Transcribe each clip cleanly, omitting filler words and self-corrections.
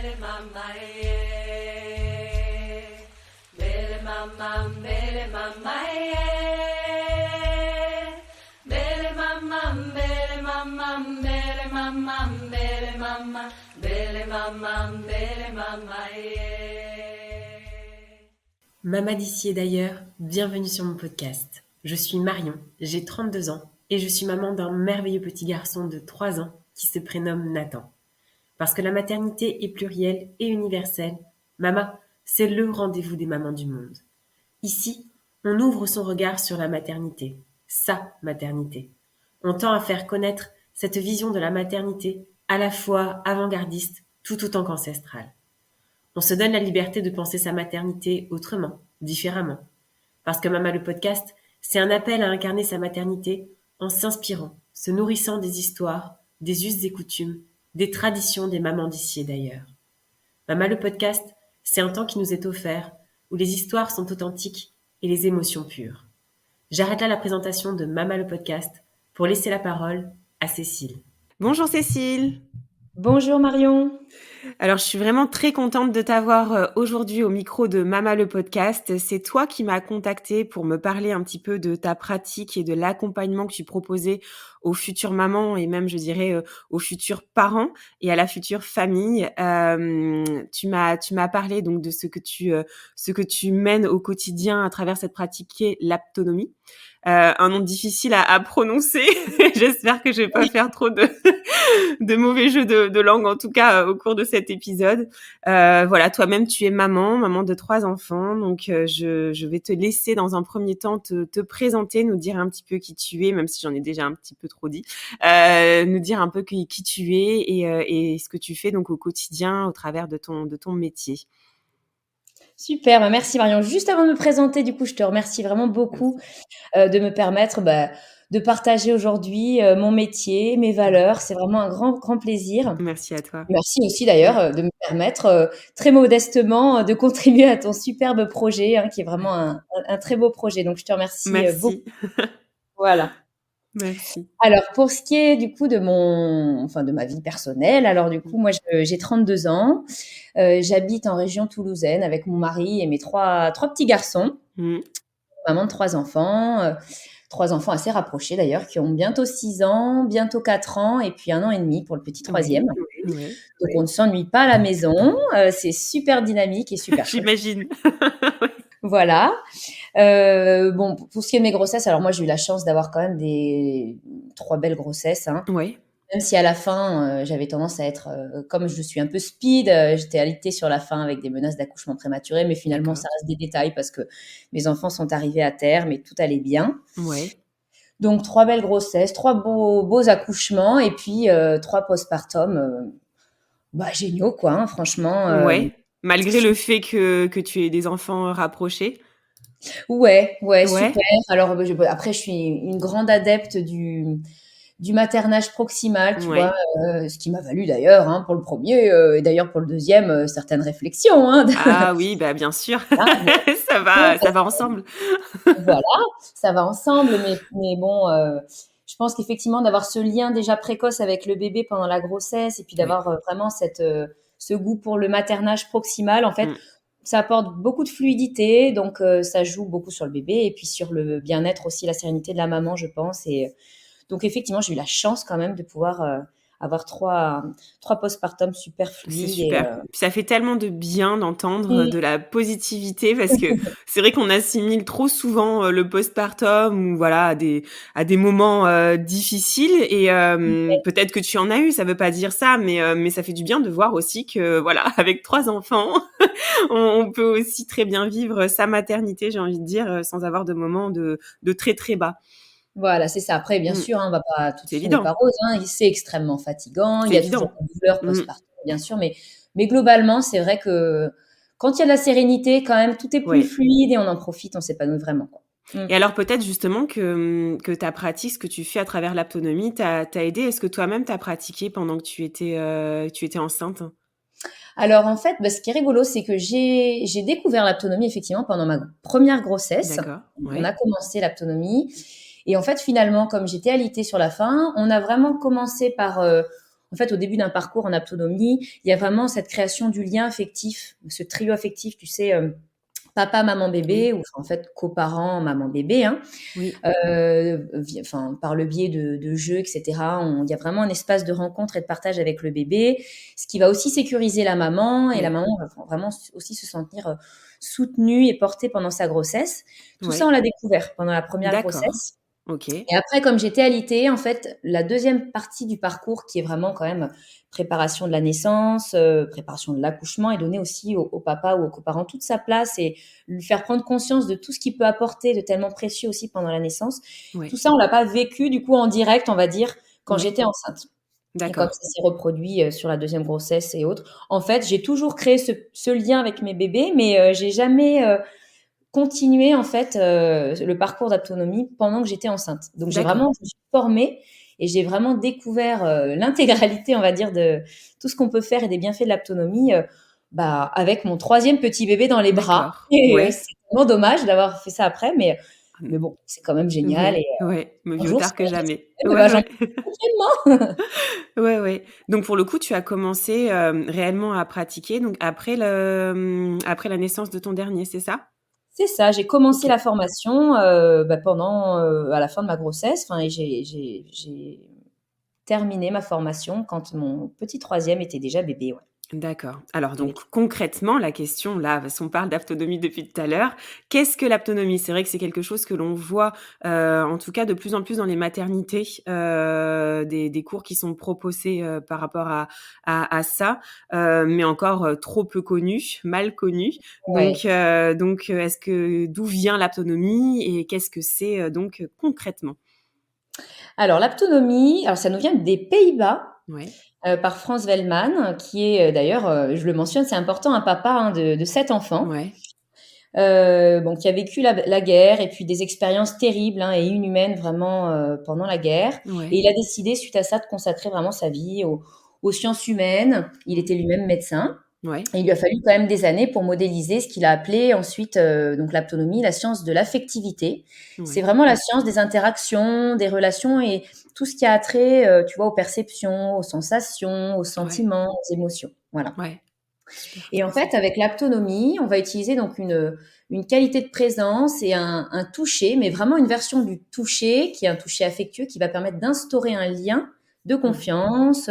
Mbele mama eh. Mbele mama, mbele mama eh. Mbele mama, mbele mama, mbele mama, mbele mama, mbele mama, mbele mama eh. Maman d'ici et d'ailleurs, bienvenue sur mon podcast. Je suis Marion, j'ai 32 ans et je suis maman d'un merveilleux petit garçon de 3 ans qui se prénomme Nathan. Parce que la maternité est plurielle et universelle, Mama, c'est le rendez-vous des mamans du monde. Ici, on ouvre son regard sur la maternité, sa maternité. On tend à faire connaître cette vision de la maternité à la fois avant-gardiste tout autant qu'ancestrale. On se donne la liberté de penser sa maternité autrement, différemment. Parce que Mama le podcast, c'est un appel à incarner sa maternité en s'inspirant, se nourrissant des histoires, des us et coutumes, des traditions des mamans d'ici et d'ailleurs. Mama le podcast, c'est un temps qui nous est offert, où les histoires sont authentiques et les émotions pures. J'arrête là la présentation de Mama le podcast pour laisser la parole à Cécile. Bonjour Cécile. Bonjour Marion. Alors, je suis vraiment très contente de t'avoir aujourd'hui au micro de Mama le podcast. C'est toi qui m'as contactée pour me parler un petit peu de ta pratique et de l'accompagnement que tu proposais aux futures mamans et même, je dirais, aux futurs parents et à la future famille. Tu m'as parlé donc de ce que tu mènes au quotidien à travers cette pratique qui est l'aptonomie. Un nom difficile à prononcer. J'espère que je vais pas faire trop de mauvais jeux de langue, en tout cas au cours de cet épisode. Voilà, toi-même, tu es maman de 3 enfants. Donc, je vais te laisser dans un premier temps te présenter, nous dire un petit peu qui tu es, même si j'en ai déjà un petit peu trop dit. Nous dire un peu qui tu es et ce que tu fais donc au quotidien au travers de ton métier. Super, merci Marion. Juste avant de me présenter, du coup, je te remercie vraiment beaucoup de me permettre de partager aujourd'hui mon métier, mes valeurs. C'est vraiment un grand plaisir. Merci à toi. Merci aussi d'ailleurs de me permettre très modestement de contribuer à ton superbe projet, qui est vraiment un très beau projet. Donc, je te remercie beaucoup. Voilà. Merci. Alors, pour ce qui est du coup de ma vie personnelle, alors du coup, moi, j'ai 32 ans. J'habite en région toulousaine avec mon mari et mes trois petits garçons. Maman de 3 enfants. 3 enfants assez rapprochés d'ailleurs, qui ont bientôt 6 ans, bientôt 4 ans et puis 1 an et demi pour le petit troisième. Oui. Donc, on ne s'ennuie pas à la maison. C'est super dynamique et super chouette. J'imagine. Voilà. Bon, pour ce qui est de mes grossesses, alors moi, j'ai eu la chance d'avoir quand même 3 belles grossesses. Oui. Même si à la fin, j'avais tendance à être, comme je suis un peu speed, j'étais alitée sur la fin avec des menaces d'accouchement prématuré, mais finalement, ça reste des détails parce que mes enfants sont arrivés à terme et tout allait bien. Ouais. Donc, 3 belles grossesses, 3 beaux accouchements et puis 3 postpartum, géniaux, quoi, franchement. Ouais. Malgré le fait que tu aies des enfants rapprochés. Ouais, super. Alors, après, je suis une grande adepte du maternage proximal, tu vois, ce qui m'a valu d'ailleurs pour le premier et d'ailleurs pour le deuxième certaines réflexions. Ah oui, bien sûr, ça va ensemble. Voilà, ça va ensemble, mais bon, je pense qu'effectivement d'avoir ce lien déjà précoce avec le bébé pendant la grossesse et puis d'avoir vraiment ce goût pour le maternage proximal, en fait, ça apporte beaucoup de fluidité, donc ça joue beaucoup sur le bébé et puis sur le bien-être aussi, la sérénité de la maman, je pense. Et donc, effectivement, j'ai eu la chance quand même de pouvoir avoir 3 postpartum super fluides. C'est super. Puis ça fait tellement de bien d'entendre de la positivité parce que c'est vrai qu'on assimile trop souvent le postpartum ou voilà à des moments difficiles et peut-être que tu en as eu, ça veut pas dire ça, mais ça fait du bien de voir aussi que voilà, avec 3 enfants, on peut aussi très bien vivre sa maternité, j'ai envie de dire, sans avoir de moments de très très bas. Voilà, c'est ça. Après, bien sûr, on va pas tout C'est tourner évident. par rose. C'est extrêmement fatigant. Il y a évident. toujours des douleurs postpartum, bien sûr, mais globalement, c'est vrai que quand il y a de la sérénité, quand même, tout est plus fluide et on en profite, on s'épanouit vraiment, quoi. Et alors peut-être justement que ta pratique, ce que tu fais à travers l'aptonomie, t'a aidé. Est-ce que toi-même t'as pratiqué pendant que tu étais enceinte? Alors en fait, ce qui est rigolo, c'est que j'ai découvert l'aptonomie effectivement pendant ma première grossesse. D'accord. On a commencé l'aptonomie et en fait finalement, comme j'étais alitée sur la fin, on a vraiment commencé par en fait, au début d'un parcours en autonomie, il y a vraiment cette création du lien affectif, ce trio affectif, tu sais, papa, maman, bébé, Oui, ou en fait coparents, maman, bébé, hein, oui, par le biais de jeux, etc. Il y a vraiment un espace de rencontre et de partage avec le bébé, ce qui va aussi sécuriser la maman, et la oui, maman va vraiment aussi se sentir soutenue et portée pendant sa grossesse. Tout ça, on oui. l'a découvert pendant la première D'accord. grossesse. OK. Et après, comme j'étais alitée, en fait, la deuxième partie du parcours, qui est vraiment quand même préparation de la naissance, préparation de l'accouchement, et donner aussi au papa ou aux coparents toute sa place, et lui faire prendre conscience de tout ce qu'il peut apporter de tellement précieux aussi pendant la naissance. Tout Ouais, ça, on l'a pas vécu du coup en direct, on va dire, quand ouais. j'étais enceinte. Et comme D'accord. ça s'est reproduit sur la deuxième grossesse et autres. En fait, j'ai toujours créé ce lien avec mes bébés, mais j'ai jamais continuer en fait le parcours d'autonomie pendant que j'étais enceinte. Donc D'accord. je me suis formée et j'ai vraiment découvert l'intégralité, on va dire, de tout ce qu'on peut faire et des bienfaits de l'autonomie avec mon troisième petit bébé dans les bras. D'accord. Et Ouais. c'est vraiment dommage d'avoir fait ça après, mais bon, c'est quand même génial. Et Ouais, ouais, mieux un vaut jour, si tard que la vie jamais. se fait, Ouais, j'en ouais. profite pleinement. Ouais, ouais. Donc pour le coup, tu as commencé, réellement à pratiquer donc après la naissance de ton dernier, c'est ça? C'est ça, j'ai commencé OK. la formation pendant à la fin de ma grossesse, enfin, et j'ai terminé ma formation quand mon petit troisième était déjà bébé, ouais. D'accord. Alors Avec donc concrètement, la question là, parce qu'on parle d'autonomie depuis tout à l'heure, qu'est-ce que l'autonomie? C'est vrai que c'est quelque chose que l'on voit, en tout cas de plus en plus dans les maternités, des cours qui sont proposés, par rapport à ça, mais encore, trop peu connu, mal connu. ouais. Donc, est-ce que d'où vient l'autonomie et qu'est-ce que c'est, donc, concrètement? Alors l'autonomie, alors ça nous vient des Pays-Bas, Ouais, par Frans Velman, qui est, d'ailleurs, je le mentionne, c'est important, un papa, hein, de 7 enfants, ouais, bon, qui a vécu la guerre et puis des expériences terribles, hein, et inhumaines vraiment, pendant la guerre. Et ouais. il a décidé suite à ça de consacrer vraiment sa vie aux sciences humaines. Il Mmh. était lui-même médecin. Ouais, Et il lui a fallu quand même des années pour modéliser ce qu'il a appelé ensuite, donc l'autonomie, la science de l'affectivité. C'est ouais, vraiment la science des interactions, des relations, et tout ce qui a trait, tu vois, aux perceptions, aux sensations, aux ouais, sentiments, aux émotions. Voilà. ouais. Super Et en intéressant. fait, avec l'autonomie, on va utiliser donc une qualité de présence et un toucher, mais vraiment une version du toucher qui est un toucher affectueux qui va permettre d'instaurer un lien de Ouais, confiance,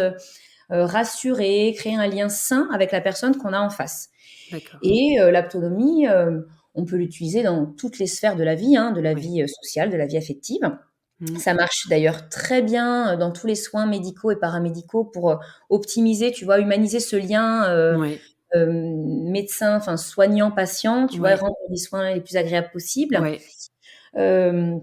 rassurer, créer un lien sain avec la personne qu'on a en face. d'accord. Et l'autonomie, on peut l'utiliser dans toutes les sphères de la vie, hein, de la Ouais. vie sociale, de la vie affective. Mmh. Ça marche d'ailleurs très bien dans tous les soins médicaux et paramédicaux pour optimiser, tu vois, humaniser ce lien Ouais, médecin, enfin soignant-patient, tu vois, et ouais, rendre les soins les plus agréables possibles. ouais, Euh,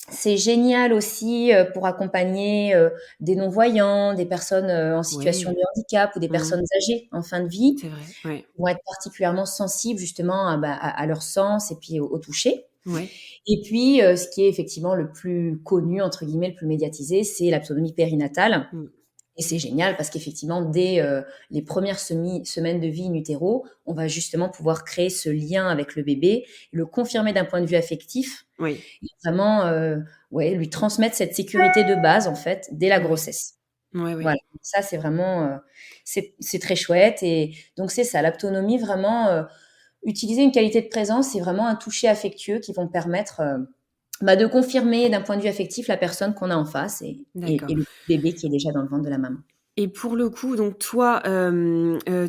c'est génial aussi pour accompagner des non-voyants, des personnes en situation de ouais. handicap ou des Mmh. personnes âgées en fin de vie, C'est vrai, ouais, vont être particulièrement sensibles justement à leur sens et puis au toucher. ouais, Et puis, ce qui est effectivement le plus connu, entre guillemets, le plus médiatisé, c'est l'autonomie périnatale. mmh, Et c'est génial parce qu'effectivement, dès les premières semaines de vie in utero, on va justement pouvoir créer ce lien avec le bébé, le confirmer d'un point de vue affectif, oui, et vraiment ouais, lui transmettre cette sécurité de base, en fait, dès la ouais, grossesse. ouais, Voilà, ouais, ça c'est vraiment c'est très chouette. Et donc c'est ça, l'autonomie, vraiment utiliser une qualité de présence, c'est vraiment un toucher affectueux qui vont permettre de confirmer d'un point de vue affectif la personne qu'on a en face, et d'accord. le bébé qui est déjà dans le ventre de la maman. Et pour le coup, donc toi,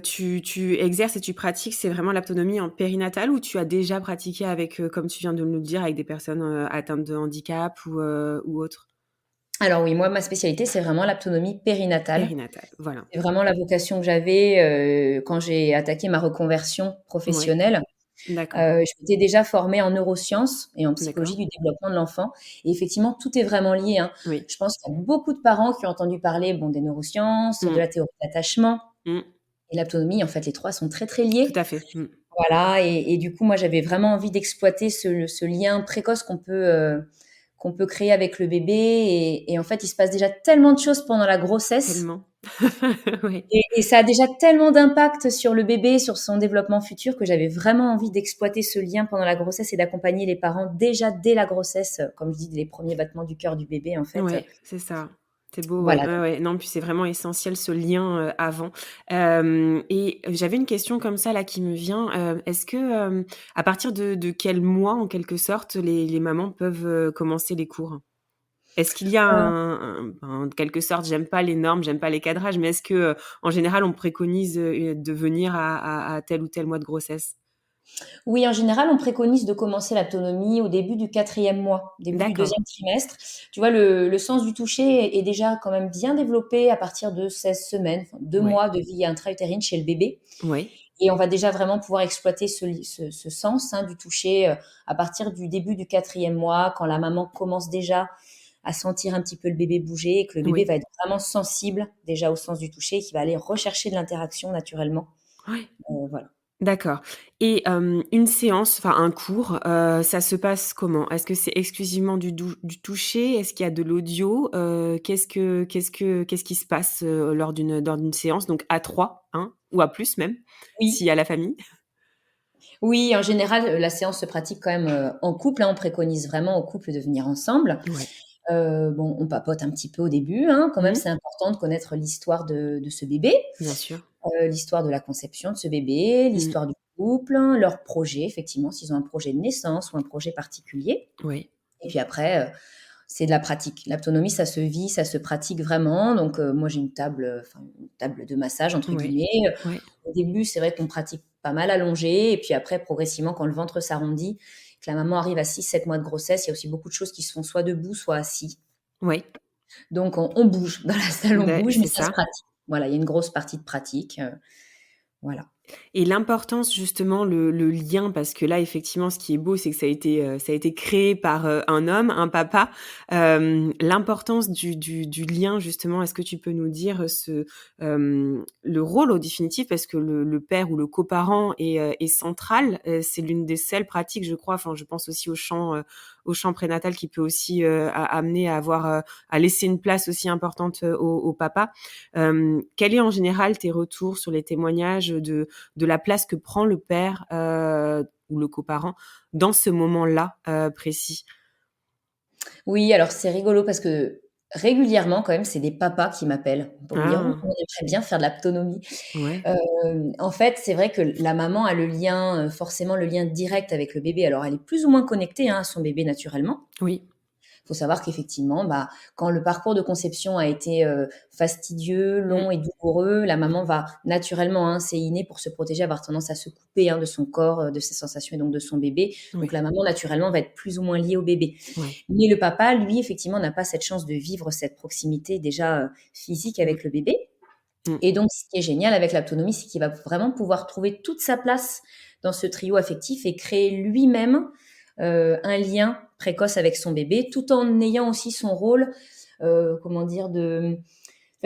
tu exerces et tu pratiques, c'est vraiment l'autonomie en périnatale ou tu as déjà pratiqué avec, comme tu viens de nous le dire, avec des personnes, atteintes de handicap ou autres? Alors oui, moi ma spécialité c'est vraiment l'autonomie périnatale. Périnatale, voilà. C'est vraiment la vocation que j'avais quand j'ai attaqué ma reconversion Ouais, professionnelle. d'accord, Je m'étais déjà formée en neurosciences et en psychologie d'accord. du développement de l'enfant, et effectivement, tout est vraiment lié, hein. Oui. Je pense qu'il y a beaucoup de parents qui ont entendu parler, bon, des neurosciences, de Mmh, la théorie de l'attachement mmh, et l'autonomie. En fait, les 3 sont très, très tout liés. à fait. Mmh. Voilà, et du coup, moi, j'avais vraiment envie d'exploiter ce lien précoce qu'on peut créer avec le bébé, et en fait, il se passe déjà tellement de choses pendant la grossesse. Tellement. Oui. Et ça a déjà tellement d'impact sur le bébé, sur son développement futur, que j'avais vraiment envie d'exploiter ce lien pendant la grossesse et d'accompagner les parents déjà dès la grossesse, comme je dis, dès les premiers battements du cœur du bébé, en fait. Ouais, c'est ça. C'est beau, ouais. Voilà. Ouais, ouais. Non, puis c'est vraiment essentiel ce lien, avant. Et j'avais une question comme ça là qui me vient. Est-ce que, à partir de quel mois, en quelque sorte, les mamans peuvent, commencer les cours? Est-ce qu'il y a en quelque sorte, j'aime pas les normes, j'aime pas les cadrages, mais est-ce que, en général, on préconise, de venir à tel ou tel mois de grossesse? Oui, en général, on préconise de commencer l'autonomie au début du 4e mois, début du D'accord. 2e trimestre. Tu vois, le sens du toucher est déjà quand même bien développé à partir de 16 semaines, enfin 2 Ouais. mois de vie intra-utérine chez le bébé. Ouais. Et on va déjà vraiment pouvoir exploiter ce sens, hein, du toucher, à partir du début du 4e mois, quand la maman commence déjà à sentir un petit peu le bébé bouger et que le bébé Oui. va être vraiment sensible déjà au sens du toucher et qui va aller rechercher de l'interaction naturellement. Ouais. Voilà. D'accord. Et une séance, enfin un cours, ça se passe comment? Est-ce que c'est exclusivement du toucher? Est-ce qu'il y a de l'audio? Qu'est-ce qui se passe, lors d'une séance? Donc à 3, hein, ou à plus même, s'il Oui. y a la famille? Oui, en général, la séance se pratique quand même, en couple, hein. On préconise vraiment aux couples de venir ensemble. Ouais. Bon, on papote un petit peu au début, hein, quand même, Mmh. c'est important de connaître l'histoire de ce bébé, Bien sûr. l'histoire de la conception de ce bébé, Mmh. l'histoire du couple, hein, leur projet, effectivement, s'ils ont un projet de naissance ou un projet particulier. Oui. Et puis après, c'est de la pratique. L'autonomie, ça se vit, ça se pratique vraiment. Donc, moi, j'ai une table, enfin, une table de massage, entre Ouais. guillemets. Ouais. Au début, c'est vrai qu'on pratique pas mal allongé. Et puis après, progressivement, quand le ventre s'arrondit, que la maman arrive à 6-7 mois de grossesse, il y a aussi beaucoup de choses qui se font soit debout, soit assis. Ouais. Donc, on bouge. Dans la salle, on bouge, mais C'est ça se ça. pratique. Voilà, il y a une grosse partie de pratique. Voilà. Et l'importance justement, le lien, parce que là, effectivement, ce qui est beau, c'est que ça a été créé par, un homme, un papa. L'importance du lien justement, est-ce que tu peux nous dire le rôle au définitif? Parce que le père ou le coparent est central. C'est l'une des seules pratiques, je crois, enfin, je pense aussi au champ prénatal qui peut aussi, amener à avoir, à laisser une place aussi importante, au papa. Quel est en général tes retours sur les témoignages de la place que prend le père, ou le coparent dans ce moment-là, précis? Oui, alors c'est rigolo parce que régulièrement, quand même, c'est des papas qui m'appellent pour me dire: «Oh, Ah! on aimerait bien faire de l'autonomie». Ouais. En fait, c'est vrai que la maman a le lien, forcément le lien direct avec le bébé. Alors elle est plus ou moins connectée, hein, à son bébé naturellement. Oui. Il faut savoir qu'effectivement, bah, quand le parcours de conception a été, fastidieux, Mmh. long et douloureux, la maman va naturellement, hein, c'est inné pour se protéger, avoir tendance à se couper, hein, de son corps, de ses sensations et donc de son bébé. Donc Ouais. la maman naturellement va être plus ou moins liée au bébé. Ouais. Mais le papa, lui, effectivement, n'a pas cette chance de vivre cette proximité déjà, physique Mmh. avec le bébé. Mmh. Et donc, ce qui est génial avec l'autonomie, c'est qu'il va vraiment pouvoir trouver toute sa place dans ce trio affectif et créer lui-même, un lien précoce avec son bébé, tout en ayant aussi son rôle, comment dire,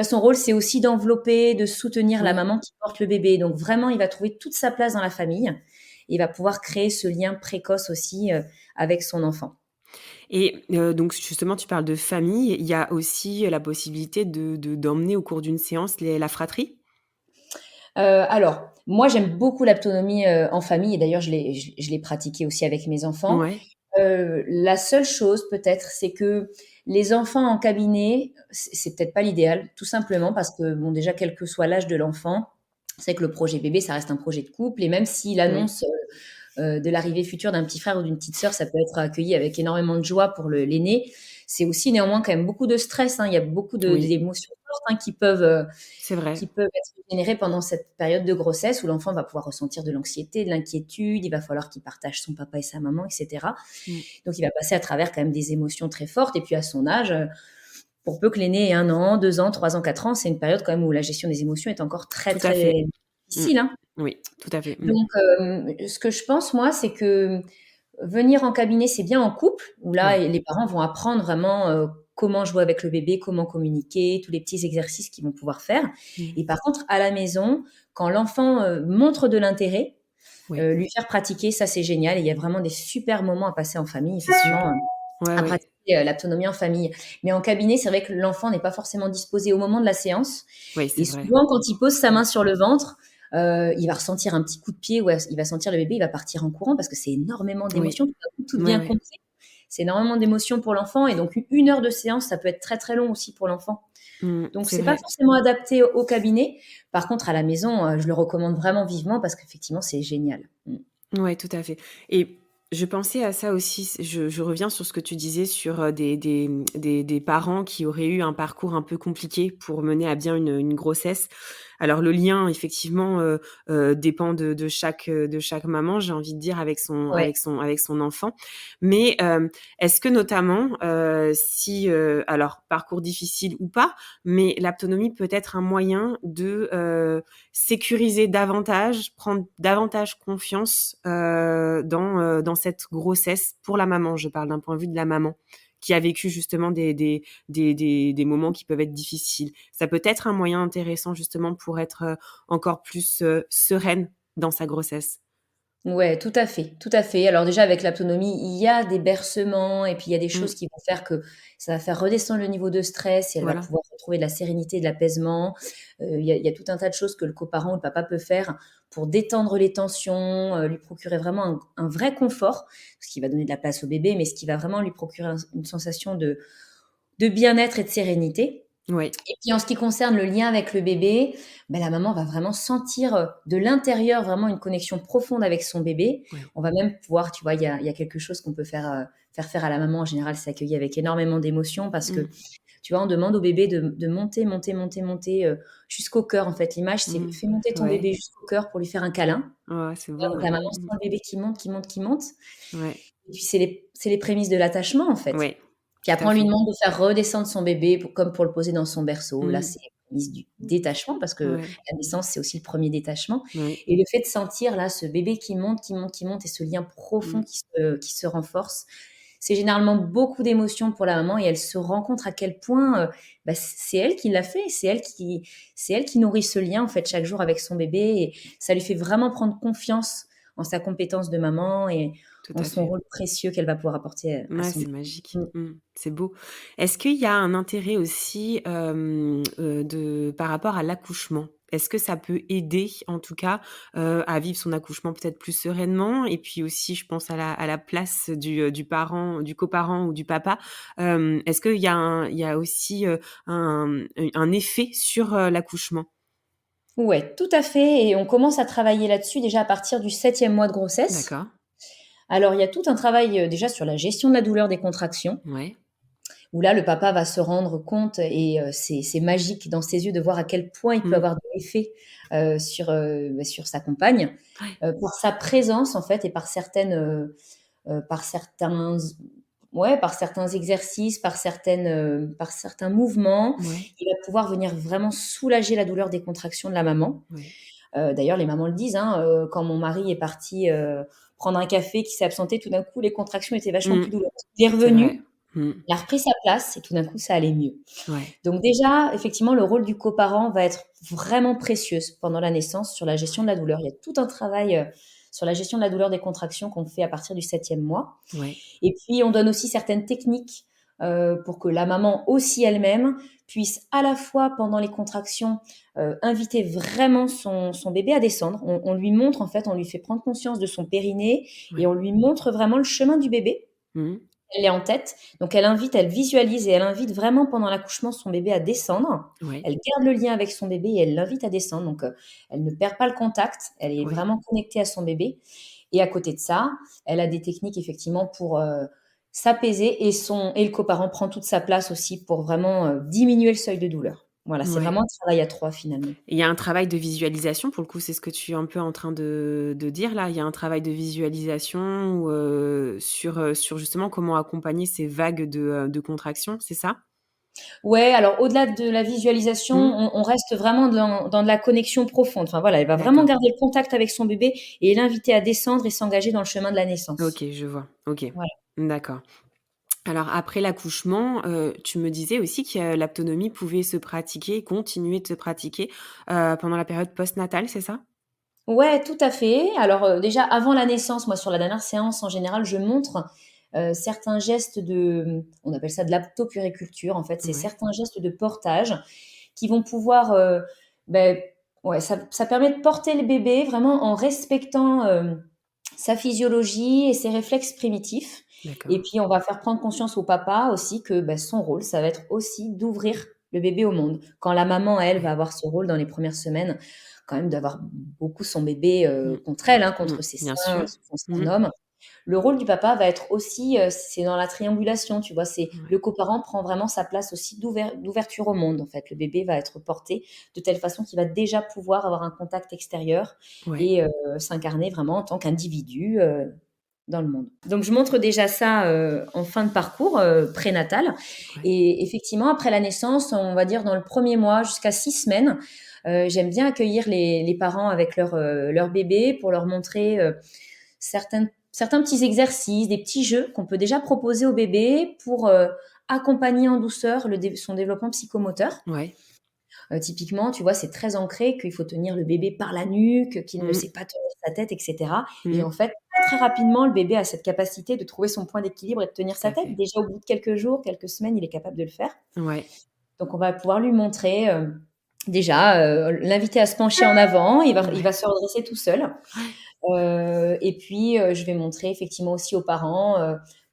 son rôle, c'est aussi d'envelopper, de soutenir la Oui. maman qui porte le bébé. Donc vraiment, il va trouver toute sa place dans la famille. Et il va pouvoir créer ce lien précoce aussi, avec son enfant. Et donc justement, tu parles de famille. Il y a aussi la possibilité d'emmener au cours d'une séance la fratrie? Alors, moi, j'aime beaucoup l'autonomie, en famille et d'ailleurs, je l'ai pratiquée aussi avec mes enfants. Ouais. La seule chose peut-être, c'est que les enfants en cabinet, c'est peut-être pas l'idéal, tout simplement parce que, bon, déjà, quel que soit l'âge de l'enfant, c'est que le projet bébé, ça reste un projet de couple et même s'il Oui. annonce, de l'arrivée future d'un petit frère ou d'une petite sœur, ça peut être accueilli avec énormément de joie pour l'aîné. C'est aussi néanmoins quand même beaucoup de stress, hein. Il y a beaucoup Oui. d'émotions fortes, hein, C'est vrai. qui peuvent être générées pendant cette période de grossesse où l'enfant va pouvoir ressentir de l'anxiété, de l'inquiétude, il va falloir qu'il partage son papa et sa maman, etc. Mmh. Donc il va passer à travers quand même des émotions très fortes. Et puis à son âge, pour peu que l'aîné ait 1 an, 2 ans, 3 ans, 4 ans, c'est une période quand même où la gestion des émotions est encore très, Tout à très fait. Mmh. difficile, hein. Oui, tout à fait. Mmh. Donc ce que je pense moi, c'est que venir en cabinet, c'est bien en couple, où là, Ouais. les parents vont apprendre vraiment, comment jouer avec le bébé, comment communiquer, tous les petits exercices qu'ils vont pouvoir faire. Mmh. Et par contre, à la maison, quand l'enfant, montre de l'intérêt, Ouais. lui faire pratiquer, ça, c'est génial et il y a vraiment des super moments à passer en famille, C'est sûr. effectivement, Ouais, à ouais. pratiquer, l'autonomie en famille. Mais en cabinet, c'est vrai que l'enfant n'est pas forcément disposé au moment de la séance Oui, et c'est vrai. souvent, quand il pose sa main sur le ventre, il va ressentir un petit coup de pied, ouais, il va sentir le bébé, il va partir en courant parce que c'est énormément Oui. d'émotions. Tout d'un coup, tout Ouais, devient ouais. complet. C'est énormément d'émotions pour l'enfant et donc 1 heure de séance, ça peut être très, très long aussi pour l'enfant. Donc, C'est c'est pas vrai. forcément adapté au cabinet. Par contre, à la maison, je le recommande vraiment vivement parce qu'effectivement, c'est génial. Ouais, tout à fait et je pensais à ça aussi, je reviens sur ce que tu disais sur, des parents qui auraient eu un parcours un peu compliqué pour mener à bien une grossesse. Alors le lien effectivement, dépend de chaque maman, j'ai envie de dire Ouais. avec son enfant. Mais, est-ce que notamment, si, alors parcours difficile ou pas, mais l'autonomie peut être un moyen de, sécuriser davantage, prendre davantage confiance dans cette grossesse pour la maman. Je parle d'un point de vue de la maman qui a vécu justement des moments qui peuvent être difficiles. Ça peut être un moyen intéressant justement pour être encore plus sereine dans sa grossesse. Ouais, tout à fait, tout à fait. Alors déjà avec l'autonomie, il y a des bercements et puis il y a des Mm, choses qui vont faire que ça va faire redescendre le niveau de stress et elle va voilà. pouvoir retrouver de la sérénité et de l'apaisement. Il y a tout un tas de choses que le coparent ou le papa peut faire pour détendre les tensions, lui procurer vraiment un vrai confort, ce qui va donner de la place au bébé, mais ce qui va vraiment lui procurer une sensation de bien-être et de sérénité. Oui. Et puis en ce qui concerne le lien avec le bébé, ben, la maman va vraiment sentir de l'intérieur vraiment une connexion profonde avec son bébé. Oui. On va même pouvoir, tu vois, il y a quelque chose qu'on peut faire à la maman. En général, c'est accueilli avec énormément d'émotion parce que, Mm, tu vois, on demande au bébé de monter, monter, monter, monter jusqu'au cœur. En fait, l'image, c'est mm, fais monter ton ouais. bébé jusqu'au cœur pour lui faire un câlin. Ouais, c'est Là, beau. donc Ouais. la maman sent le bébé qui monte, qui monte, qui monte. Ouais. Et puis c'est les prémices de l'attachement, en fait. Ouais. Puis Tout après, à on lui fait. demande de faire redescendre son bébé comme pour le poser dans son berceau. Là, Mm, c'est la mise du détachement parce que ouais. la naissance, c'est aussi le premier détachement. Oui. Et le fait de sentir là ce bébé qui monte, qui monte, qui monte et ce lien profond Mm, qui se renforce, c'est généralement beaucoup d'émotions pour la maman et elle se rend compte à quel point bah, c'est elle qui l'a fait, c'est elle qui nourrit ce lien en fait chaque jour avec son bébé et ça lui fait vraiment prendre confiance en sa compétence de maman et tout en à son fait. rôle précieux qu'elle va pouvoir apporter à Ouais, son c'est bébé. magique. Mm. C'est beau. Est-ce qu'il y a un intérêt aussi, par rapport à l'accouchement? Est-ce que ça peut aider, en tout cas, à vivre son accouchement peut-être plus sereinement? Et puis aussi, je pense à la place du parent, du coparent ou du papa. Est-ce qu'il y a aussi, un effet sur, l'accouchement? Ouais, tout à fait et on commence à travailler là-dessus déjà à partir du 7e mois de grossesse. D'accord. Alors il y a tout un travail, déjà sur la gestion de la douleur des contractions, Ouais. où là le papa va se rendre compte et c'est magique dans ses yeux de voir à quel point il peut Mmh. avoir de l'effet, sur sa compagne, Ouais. par sa présence en fait et par certains par certains exercices, par certains mouvements. Ouais. Il va pouvoir venir vraiment soulager la douleur des contractions de la maman. Ouais. D'ailleurs, les mamans le disent, hein, quand mon mari est parti prendre un café, qui s'est absenté, tout d'un coup, les contractions étaient vachement Mmh. plus douloureuses. Il est C'est vrai. revenu, Mmh. il a repris sa place et tout d'un coup, ça allait mieux. Ouais. Donc déjà, effectivement, le rôle du coparent va être vraiment précieux pendant la naissance sur la gestion de Ouais. la douleur. Il y a tout un travail sur la gestion de la douleur des contractions qu'on fait à partir du 7e mois. Ouais. Et puis, on donne aussi certaines techniques pour que la maman aussi elle-même puisse à la fois pendant les contractions inviter vraiment son bébé à descendre. On lui montre, en fait, on lui fait prendre conscience de son périnée et Ouais. on lui montre vraiment le chemin du bébé. Mmh. Elle est en tête, donc elle visualise et elle invite vraiment pendant l'accouchement son bébé à descendre. Ouais. Elle garde le lien avec son bébé et elle l'invite à descendre, donc elle ne perd pas le contact, elle est Ouais. vraiment connectée à son bébé et à côté de ça, elle a des techniques effectivement pour, s'apaiser et le coparent prend toute sa place aussi pour vraiment, diminuer le seuil de douleur. Voilà, c'est Ouais. vraiment un travail à 3 finalement. Et il y a un travail de visualisation, pour le coup, c'est ce que tu es un peu en train de dire là. Il y a un travail de visualisation ou, sur justement comment accompagner ces vagues de contractions, c'est ça? Ouais, alors au-delà de la visualisation, Mmh. on reste vraiment dans de la connexion profonde. Enfin voilà, elle va vraiment D'accord. garder le contact avec son bébé et l'inviter à descendre et s'engager dans le chemin de la naissance. OK, je vois. OK. Voilà. D'accord. Alors après l'accouchement, tu me disais aussi que l'autonomie pouvait se pratiquer, continuer de se pratiquer, pendant la période postnatale, c'est ça? Ouais, tout à fait. Alors, déjà avant la naissance, moi sur la dernière séance, en général, je montre, certains gestes on appelle ça de l'aptopuriculture. En fait, c'est Ouais. certains gestes de portage qui vont pouvoir, beh, ouais, ça permet de porter le bébé vraiment en respectant, sa physiologie et ses réflexes primitifs D'accord. et puis on va faire prendre conscience au papa aussi que, bah, son rôle, ça va être aussi d'ouvrir le bébé au monde. Quand la maman, elle, va Ouais. avoir ce rôle dans les premières semaines, quand même d'avoir beaucoup son bébé Mmh. contre elle, hein, Mmh. contre ses Bien seins, sûr. son Mmh. homme. Le rôle du papa va être aussi, c'est dans la triangulation, tu vois? C'est Ouais. le coparent prend vraiment sa place aussi d'ouverture au monde, en fait. Le bébé va être porté de telle façon qu'il va déjà pouvoir avoir un contact extérieur Ouais. et s'incarner vraiment en tant qu'individu, dans le monde. Donc je montre déjà ça, en fin de parcours, prénatal Ouais. et effectivement après la naissance, on va dire dans le premier mois jusqu'à 6 semaines, j'aime bien accueillir les parents avec leur bébé pour leur montrer, certains petits exercices, des petits jeux qu'on peut déjà proposer au bébé pour, accompagner en douceur son développement psychomoteur. Ouais. Typiquement, tu vois, c'est très ancré qu'il faut tenir le bébé par la nuque, qu'il ne Mmh. sait pas tenir sa tête et cetera et Mmh. en fait, très, très rapidement, le bébé a cette capacité de trouver son point d'équilibre et de tenir Tout sa à tête. fait. Déjà au bout de quelques jours, quelques semaines, il est capable de le faire. Ouais. Donc on va pouvoir lui montrer, déjà, l'inviter à se pencher en avant, il va Ouais. se redresser tout seul. Et puis, je vais montrer effectivement aussi aux parents,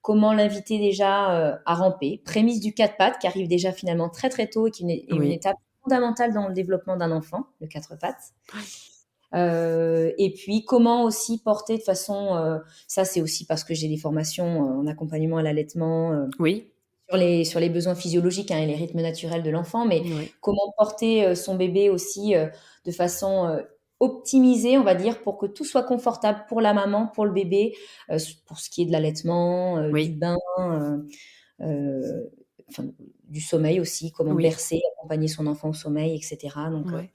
comment l'inviter déjà, à ramper. Prémisse du 4 pattes qui arrive déjà finalement très, très tôt et qui est une Oui. étape fondamentale dans le développement d'un enfant, le 4 pattes. Ouais. Et puis comment aussi porter de façon, ça c'est aussi parce que j'ai des formations, en accompagnement à l'allaitement, Oui. sur les besoins physiologiques, hein, et les rythmes naturels de l'enfant, mais Ouais. comment porter, son bébé aussi, de façon, optimisée, on va dire, pour que tout soit confortable pour la maman, pour le bébé, pour ce qui est de l'allaitement, du Oui. bain, heu, enfin, du sommeil aussi, comment Oui. bercer, accompagner son enfant au sommeil et cetera. Donc, Ouais.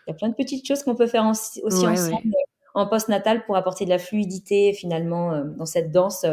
il y a plein de petites choses qu'on peut faire aussi Ouais, ouais. ensemble, en postnatal pour apporter de la fluidité finalement, dans cette danse,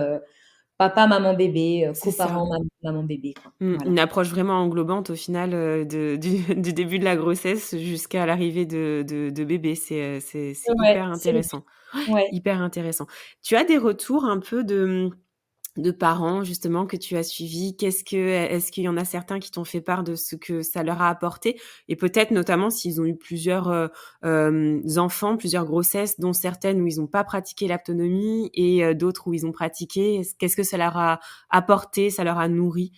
papa, maman, bébé, C'est ça. coparent, maman, bébé, quoi. Une Voilà. approche vraiment englobante au final, de du du début de la grossesse jusqu'à l'arrivée de bébé. C'est Ouais, hyper c'est le intéressant. ouais. Hyper intéressant. Tu as des retours un peu de parents justement que tu as suivis? Est-ce qu'il y en a certains qui t'ont fait part de ce que ça leur a apporté? Et peut-être notamment s'ils ont eu plusieurs, enfants, plusieurs grossesses, dont certaines où ils ont pas pratiqué l'autonomie et d'autres où ils ont pratiqué. Qu'est-ce que ça leur a apporté, ça leur a nourri?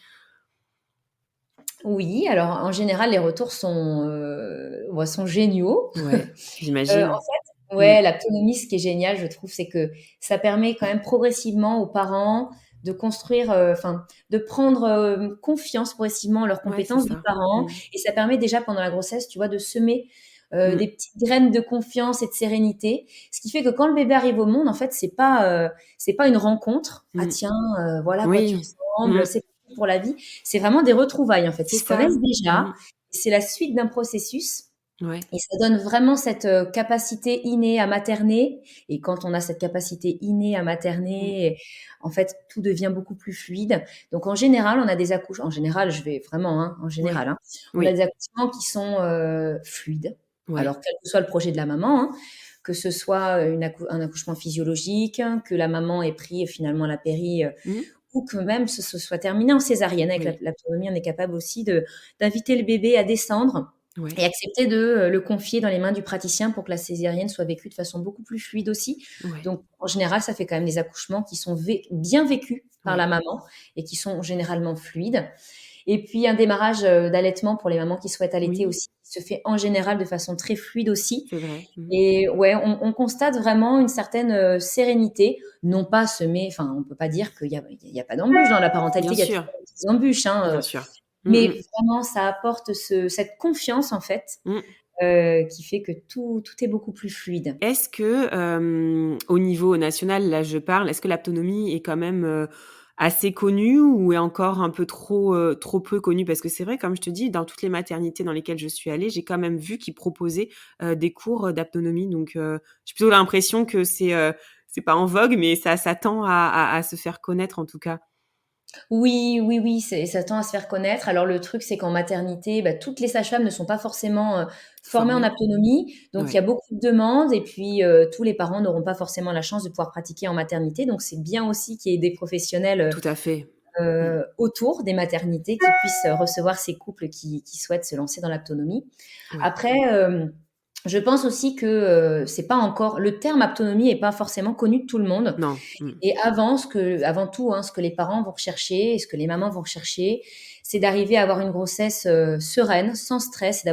Oui, alors en général, les retours sont géniaux. Ouais, En j'imagine. fait, Mmh. ouais, l'autonomie, ce qui est génial, je trouve, c'est que ça permet quand même progressivement aux parents de construire, enfin, de prendre, confiance progressivement en leurs Ouais, c'est compétences de ça. parents Mmh. et ça permet déjà pendant la grossesse, tu vois, de semer, Mmh. des petites graines de confiance et de sérénité. Ce qui fait que quand le bébé arrive au monde, en fait, c'est pas une rencontre. «Ah Mmh. tiens, voilà à quoi tu Oui. ressembles, Mmh. c'est parti pour la vie». C'est vraiment des retrouvailles, en fait. Ils C'est se ça. connaissent déjà. Mmh. C'est la suite d'un processus Ouais. et ça donne vraiment cette, capacité innée à materner et quand on a cette capacité innée à Mmh. materner, en fait, tout devient beaucoup plus fluide. Donc en général, on a des accouchements en général, je vais vraiment, hein, en Ouais. général, hein, on a Oui. des accouchements qui sont, fluides. Ouais. Alors quel que soit le projet de la maman, hein, que ce soit, un accouchement physiologique, hein, que la maman ait pris finalement la péri, Mmh. ou que même ce soit terminé en césarienne. Avec Oui. l'autonomie, on est capable aussi d'inviter le bébé à descendre Ouais. et accepter de, le confier dans les mains du praticien pour que la césarienne soit vécue de façon beaucoup plus fluide aussi. Ouais. Donc en général, ça fait quand même des accouchements qui sont bien vécus par la Ouais. maman et qui sont généralement fluides. Et puis un démarrage, d'allaitement pour les mamans qui souhaitent allaiter Oui, aussi, se fait en général de façon très fluide aussi. c'est vrai. Mmh. Et ouais, on constate vraiment une certaine, sérénité, non pas semée enfin, on peut pas dire qu'il y a pas d'embûches dans la parentalité, Bien il y a toujours sûr, des petites embûches, hein, bien sûr. Mmh mais mh. vraiment ça apporte cette confiance en fait, Mmh. qui fait que tout est beaucoup plus fluide. Est-ce que, au niveau national, là je parle, est-ce que l'autonomie est quand même, assez connue ou est encore un peu trop peu connue? Parce que c'est vrai, comme je te dis, dans toutes les maternités dans lesquelles je suis allée, j'ai quand même vu qu'ils proposaient, des cours, d'autonomie donc j'ai plutôt l'impression que c'est pas en vogue mais ça tend à se faire connaître en tout cas. Oui, oui, oui, ça tend à se faire connaître. Alors le truc, c'est qu'en maternité, bah, toutes les sages-femmes ne sont pas forcément, formées en Formée? autonomie, donc il y a Ouais, beaucoup de demandes et puis, tous les parents n'auront pas forcément la chance de pouvoir pratiquer en maternité, donc c'est bien aussi qu'il y ait des professionnels, tout à fait. Mmh. autour des maternités qui puissent, recevoir ces couples qui souhaitent se lancer dans l'autonomie. Ouais. Après, Je pense aussi que c'est pas encore le terme autonomie est pas forcément connu de tout le monde. Non. Et avant tout, hein, ce que les parents vont rechercher et ce que les mamans vont rechercher, c'est d'arriver à avoir une grossesse sereine, sans stress, Mm.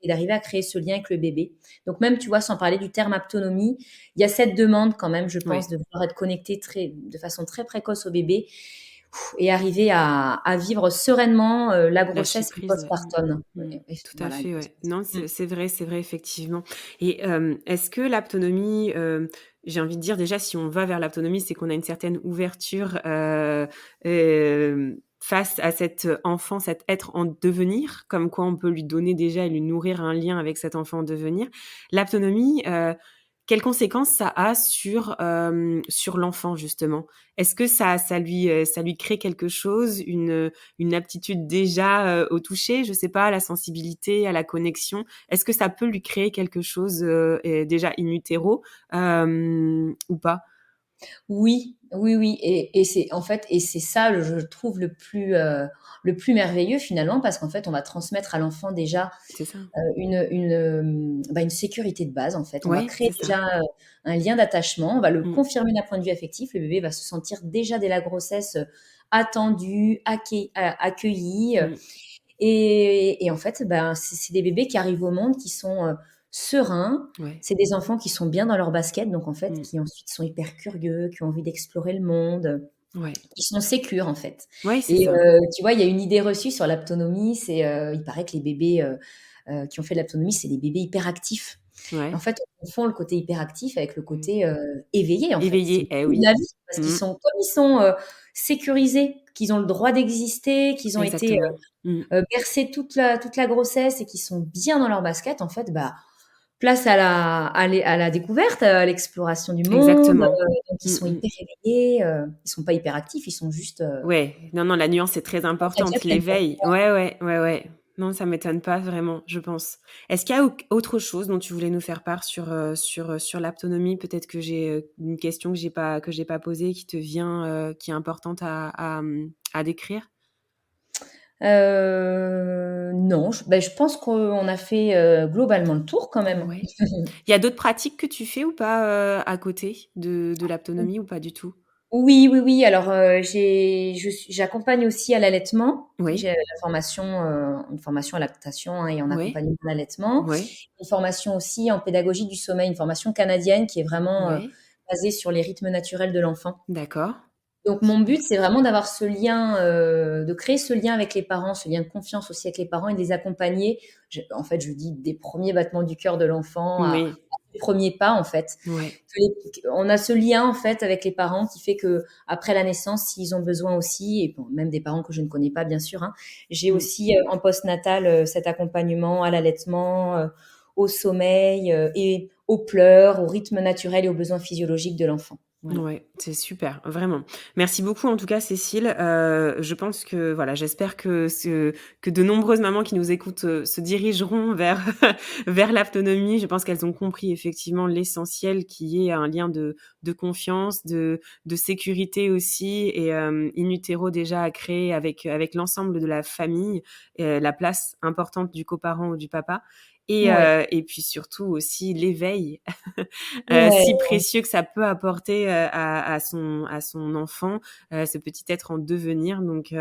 et d'arriver à créer ce lien avec le bébé. Donc même, tu vois, sans parler du terme autonomie, il y a cette demande quand même, je pense, Ouais. de vouloir être connecté de façon très précoce au bébé et arriver à vivre sereinement la Lâcher grossesse et le prise, ouais. postpartum. Tout à Voilà, une fait, ouais. grossesse. Non, c'est vrai, effectivement. Et est-ce que l'autonomie, j'ai envie de dire déjà, si on va vers l'autonomie, c'est qu'on a une certaine ouverture face à cet enfant, cet être en devenir, comme quoi on peut lui donner déjà et lui nourrir un lien avec cet enfant en devenir. L'autonomie, quelles conséquences ça a sur l'enfant justement? Est-ce que ça lui crée quelque chose, une aptitude déjà au toucher, je sais pas, à la sensibilité, à la connexion? Est-ce que ça peut lui créer quelque chose déjà in utero ou pas? Oui, oui, oui, et c'est en fait, et c'est ça, je trouve le plus merveilleux finalement, parce qu'en fait, on va transmettre à l'enfant déjà C'est ça. une sécurité de base en fait. On va Ouais, créer c'est ça. déjà un lien d'attachement, on va le Mmh. confirmer d'un point de vue affectif. Le bébé va se sentir déjà dès la grossesse attendu, accueilli. Mmh. Et en fait, ben, c'est des bébés qui arrivent au monde qui sont sereins. Ouais. C'est des enfants qui sont bien dans leur basket, donc en fait, Mmh. qui ensuite sont hyper curieux, qui ont envie d'explorer le monde, Ouais. qui sont sécures en fait. Ouais, c'est Et ça. tu vois, il y a une idée reçue sur l'autonomie, c'est il paraît que les bébés qui ont fait de l'autonomie, c'est des bébés hyperactifs. En Ouais. fait, on confond le côté hyperactif avec le Mmh. côté éveillé en fait. C'est Éveillé, eh de la oui. vie parce qu'ils Mmh. sont comme ils sont sécurisés, qu'ils ont le droit d'exister, qu'ils ont été Exactement. Mmh. bercés toute la grossesse et qui sont bien dans leur basket, en fait, bah, place à la découverte, à l'exploration du monde, Exactement. donc ils Mmh sont mh. hyper éveillés, ils sont pas hyperactifs, ils sont juste, Ouais, non, non, la nuance est très importante, adultes pleine l'éveil. Ouais, ouais, ouais, ouais. Non, ça m'étonne pas vraiment, je pense. Est-ce qu'il y a autre chose dont tu voulais nous faire part sur l'autonomie? Peut-être que j'ai, une question que j'ai pas posée qui te vient, qui est importante à décrire? Non, je pense qu'on a fait, globalement le tour quand même. Ouais. Il y a d'autres pratiques que tu fais ou pas, à côté de l'autonomie ou pas du tout? Oui, oui, oui. Alors, j'accompagne aussi à l'allaitement. Oui, J'ai une formation à lactation, hein, et en ouais, accompagnement à l'allaitement. ouais, Une formation aussi en pédagogie du sommeil, une formation canadienne qui est vraiment ouais, basée sur les rythmes naturels de l'enfant. d'accord. Donc, mon but, Super. c'est vraiment d'avoir ce lien, de créer ce lien avec les parents, ce lien de confiance aussi avec les parents et de les accompagner. En fait, je dis des premiers battements du cœur de l'enfant Oui, aux premiers pas, en fait. ouais. On a ce lien en fait avec les parents qui fait que après la naissance, s'ils ont besoin aussi, et bon, même des parents que je ne connais pas bien sûr, hein, j'ai Mmh. aussi en postnatal cet accompagnement à l'allaitement, au sommeil et aux pleurs, au rythme naturel et aux besoins physiologiques de l'enfant. Voilà. Ouais, c'est super, vraiment. Merci beaucoup en tout cas Cécile. Je pense que voilà, j'espère que de nombreuses mamans qui nous écoutent, se dirigeront vers vers l'autonomie. Je pense qu'elles ont compris effectivement l'essentiel qui est un lien de confiance, de sécurité aussi et in utero déjà à créer avec l'ensemble de la famille, la place importante du coparent ou du papa Ouais, et puis surtout aussi l'éveil ouais, si précieux que ça peut apporter, à son enfant, ce petit être en devenir donc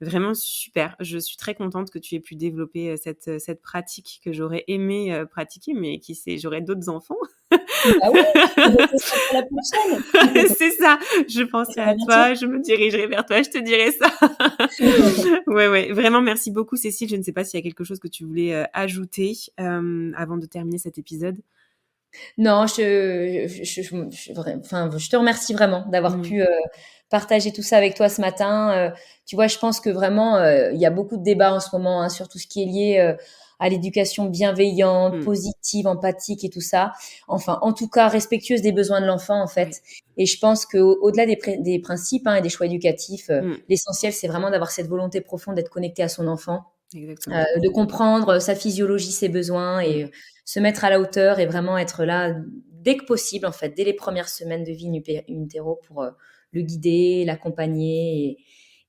vraiment super. Je suis très contente que tu aies pu développer, cette pratique que j'aurais aimé, pratiquer mais qui sait, j'aurai d'autres enfants. bah oui, ce sera pour la prochaine. C'est ça, je penserai À à bientôt. toi, je me dirigerai vers toi, je te dirai ça. Ouais, ouais, vraiment merci beaucoup Cécile. Je ne sais pas s'il y a quelque chose que tu voulais, ajouter, avant de terminer cet épisode? Non, enfin, je te remercie vraiment d'avoir Mmh. pu partager tout ça avec toi ce matin. Tu vois, je pense que vraiment, il y a beaucoup de débats en ce moment hein, sur tout ce qui est lié à l'éducation bienveillante, Mmh. positive, empathique et tout ça. Enfin, en tout cas, respectueuse des besoins de l'enfant, en Ouais. fait. Et je pense qu'au-delà des principes hein, et des choix éducatifs, Mmh. l'essentiel, c'est vraiment d'avoir cette volonté profonde d'être connecté à son enfant Exactement. de comprendre sa physiologie, ses besoins Mmh. et se mettre à la hauteur et vraiment être là dès que possible, en fait, dès les premières semaines de vie in utero pour le guider, l'accompagner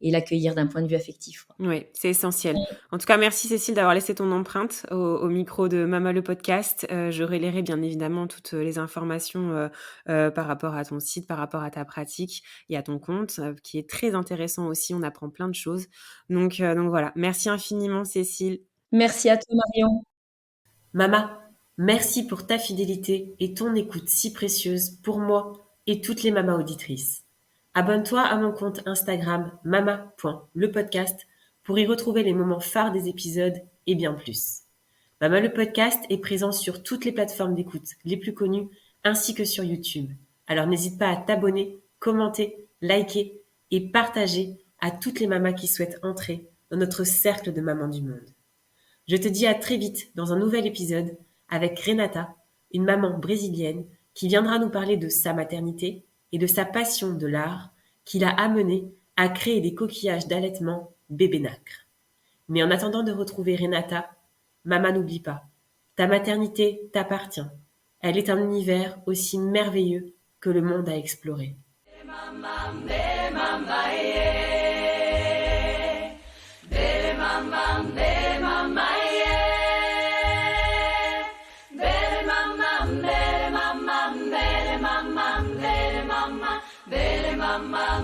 l'accueillir d'un point de vue affectif, quoi. Oui, c'est essentiel. En tout cas, merci Cécile d'avoir laissé ton empreinte au micro de Mama le podcast. Je relayerai bien évidemment toutes les informations par rapport à ton site, par rapport à ta pratique et à ton compte, qui est très intéressant aussi. On apprend plein de choses. Donc voilà, merci infiniment Cécile. Merci à toi, Marion. Mama, merci pour ta fidélité et ton écoute si précieuse pour moi et toutes les mamas auditrices. Abonne-toi à mon compte Instagram mama.lepodcast pour y retrouver les moments phares des épisodes et bien plus. Mama le podcast est présent sur toutes les plateformes d'écoute les plus connues ainsi que sur YouTube. Alors n'hésite pas à t'abonner, commenter, liker et partager à toutes les mamas qui souhaitent entrer dans notre cercle de mamans du monde. Je te dis à très vite dans un nouvel épisode avec Renata, une maman brésilienne qui viendra nous parler de sa maternité et de sa passion de l'art qui l'a amenée à créer des coquillages d'allaitement bébé nacre. Mais en attendant de retrouver Renata, maman n'oublie pas, ta maternité t'appartient. Elle est un univers aussi merveilleux que le monde à explorer. Bele mamma,